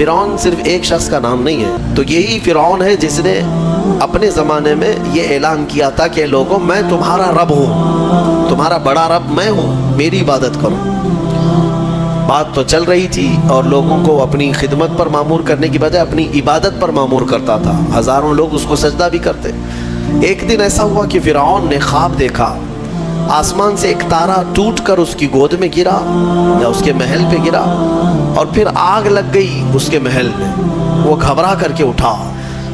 فرعون صرف ایک شخص کا نام نہیں ہے، تو یہی فرعون ہے جس نے اپنے زمانے میں یہ اعلان کیا تھا کہ لوگوں میں تمہارا رب ہوں، تمہارا بڑا رب میں ہوں، میری عبادت کرو۔ بات تو چل رہی تھی اور لوگوں کو اپنی خدمت پر معمور کرنے کی بجائے اپنی عبادت پر معمور کرتا تھا، ہزاروں لوگ اس کو سجدہ بھی کرتے۔ ایک دن ایسا ہوا کہ فرعون نے خواب دیکھا، آسمان سے ایک تارا ٹوٹ کر اس کی گود میں گرا یا اس کے محل پہ گرا اور پھر آگ لگ گئی اس کے محل میں۔ وہ گھبرا کر کے اٹھا،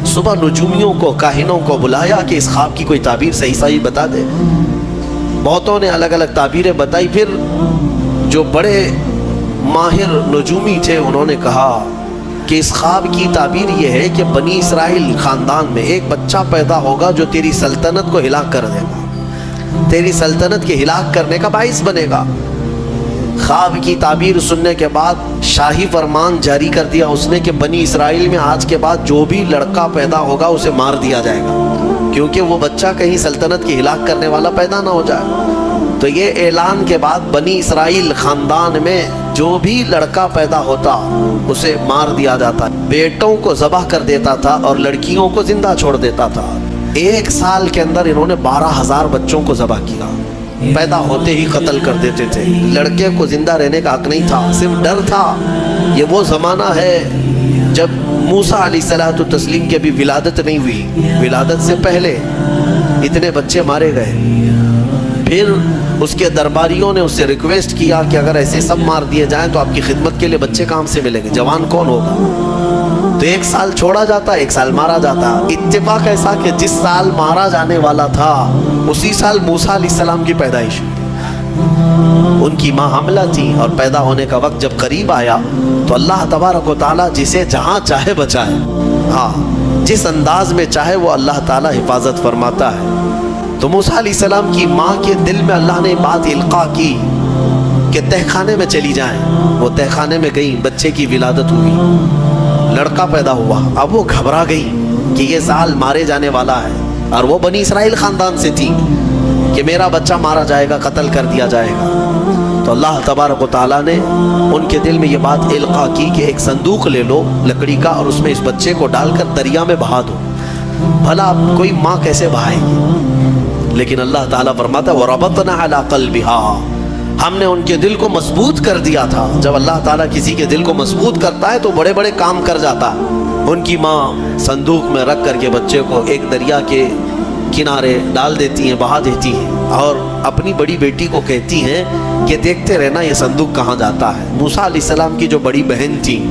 صبح نجومیوں کو، کاہنوں کو بلایا کہ اس خواب کی کوئی تعبیر صحیح بتا دے۔ بہتوں نے الگ الگ تعبیریں بتائی، پھر جو بڑے ماہر نجومی تھے انہوں نے کہا کہ اس خواب کی تعبیر یہ ہے کہ بنی اسرائیل خاندان میں ایک بچہ پیدا ہوگا جو تیری سلطنت کو ہلاک کر دے گا، تیری سلطنت کے ہلاک کرنے کا باعث بنے گا۔ خواب کی تعبیر سننے کے بعد شاہی فرمان جاری کر دیا اس نے کہ بنی اسرائیل میں آج کے بعد جو بھی لڑکا پیدا ہوگا اسے مار دیا جائے گا، کیونکہ وہ بچہ کہیں سلطنت کی ہلاک کرنے والا پیدا نہ ہو جائے۔ تو یہ اعلان کے بعد بنی اسرائیل خاندان میں جو بھی لڑکا پیدا ہوتا اسے مار دیا جاتا، بیٹوں کو ذبح کر دیتا تھا اور لڑکیوں کو زندہ چھوڑ دیتا تھا۔ 1 سال کے اندر انہوں نے 12,000 بچوں کو ذبح کیا، پیدا ہوتے ہی قتل کر دیتے تھے۔ لڑکے کو زندہ رہنے کا حق نہیں تھا، صرف ڈر تھا۔ یہ وہ زمانہ ہے جب موسیٰ علیہ الصلوۃ والتسلیم کی ابھی ولادت نہیں ہوئی، ولادت سے پہلے اتنے بچے مارے گئے۔ پھر اس کے درباریوں نے اس سے ریکویسٹ کیا کہ اگر ایسے سب مار دیے جائیں تو آپ کی خدمت کے لیے بچے کہاں سے ملیں گے، جوان کون ہوگا؟ تو 1 سال چھوڑا جاتا، 1 سال مارا جاتا۔ اتفاق ایسا کہ جس سال مارا جانے والا تھا اسی سال موسیٰ علیہ السلام کی پیدائش، ان کی ماں حاملہ تھی اور پیدا ہونے کا وقت جب قریب آیا تو اللہ تبارک و تعالیٰ جسے جہاں چاہے بچائے، ہاں جس انداز میں چاہے وہ اللہ تعالیٰ حفاظت فرماتا ہے۔ تو موسیٰ علیہ السلام کی ماں کے دل میں اللہ نے بات القاء کی کہ تہ خانے میں چلی جائیں۔ وہ تہ خانے میں گئیں، بچے کی ولادت ہوئی، لڑکا پیدا ہوا۔ اب وہ گھبرا گئی کہ یہ سال مارے جانے والا ہے، اور وہ بنی اسرائیل خاندان سے تھی کہ میرا بچہ مارا جائے گا، قتل کر دیا جائے گا۔ تو اللہ تبارک و تعالیٰ نے ان کے دل میں یہ بات القاء کی کہ ایک صندوق لے لو لکڑی کا اور اس میں اس بچے کو ڈال کر دریا میں بہا دو۔ بھلا کوئی ماں کیسے بہائے گی؟ لیکن اللہ تعالیٰ فرماتا ہے وَرَبَطْنَا عَلَىٰ قَلْبِهَا، ہم نے ان کے دل کو مضبوط کر دیا تھا۔ جب اللہ تعالیٰ کسی کے دل کو مضبوط کرتا ہے تو بڑے بڑے کام کر جاتا ہے۔ ان کی ماں صندوق میں رکھ کر کے بچے کو ایک دریا کے کنارے ڈال دیتی ہیں، بہا دیتی ہیں، اور اپنی بڑی بیٹی کو کہتی ہیں کہ دیکھتے رہنا یہ صندوق کہاں جاتا ہے۔ موسیٰ علیہ السلام کی جو بڑی بہن تھی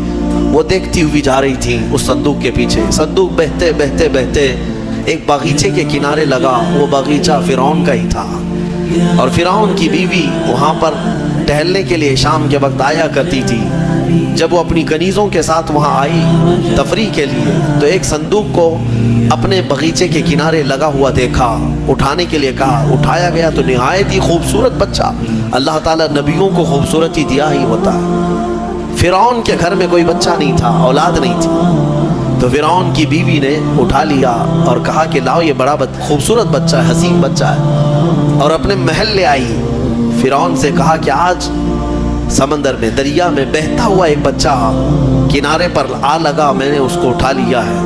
وہ دیکھتی ہوئی جا رہی تھی اس صندوق کے پیچھے۔ صندوق بہتے بہتے بہتے ایک باغیچے کے کنارے لگا، وہ باغیچہ فرعون کا ہی تھا، اور فرعون کی بیوی وہاں پر ٹہلنے کے لیے شام کے وقت آیا کرتی تھی۔ جب وہ اپنی کنیزوں کے ساتھ وہاں آئی تفریح کے لیے تو ایک صندوق کو اپنے باغیچے کے کنارے لگا ہوا دیکھا، اٹھانے کے لیے کہا، اٹھایا گیا تو نہایت ہی خوبصورت بچہ۔ اللہ تعالیٰ نبیوں کو خوبصورتی دیا ہی ہوتا ہے۔ فرعون کے گھر میں کوئی بچہ نہیں تھا، اولاد نہیں تھی، تو فرعون کی بیوی نے اٹھا لیا اور کہا کہ لاؤ یہ بڑا خوبصورت بچہ ہے، حسین بچہ ہے، اور اپنے محل لے آئی۔ فرعون سے کہا کہ آج سمندر میں، دریا میں بہتا ہوا ایک بچہ کنارے پر آ لگا، میں نے اس کو اٹھا لیا ہے۔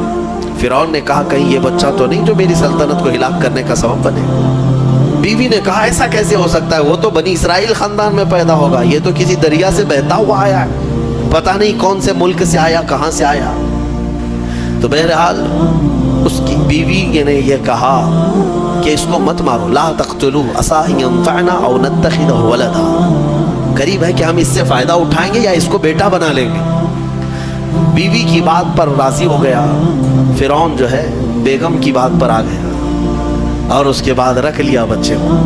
فرعون نے کہا کہیں یہ بچہ تو نہیں جو میری سلطنت کو ہلاک کرنے کا سبب بنے؟ بیوی نے کہا ایسا کیسے ہو سکتا ہے، وہ تو بنی اسرائیل خاندان میں پیدا ہوگا، یہ تو کسی دریا سے بہتا ہوا آیا ہے، پتہ نہیں کون سے ملک سے آیا، کہاں سے آیا۔ تو بہرحال اس کی بیوی نے یہ کہا کہ اس کو مت مارو، لا تقتلوه عسى ان ينفعنا او نتخذه ولدا، قریب ہے کہ ہم اس سے فائدہ اٹھائیں گے یا اس کو بیٹا بنا لیں گے۔ بیوی کی بات پر راضی ہو گیا فرعون، جو ہے بیگم کی بات پر آ گیا اور اس کے بعد رکھ لیا بچے کو۔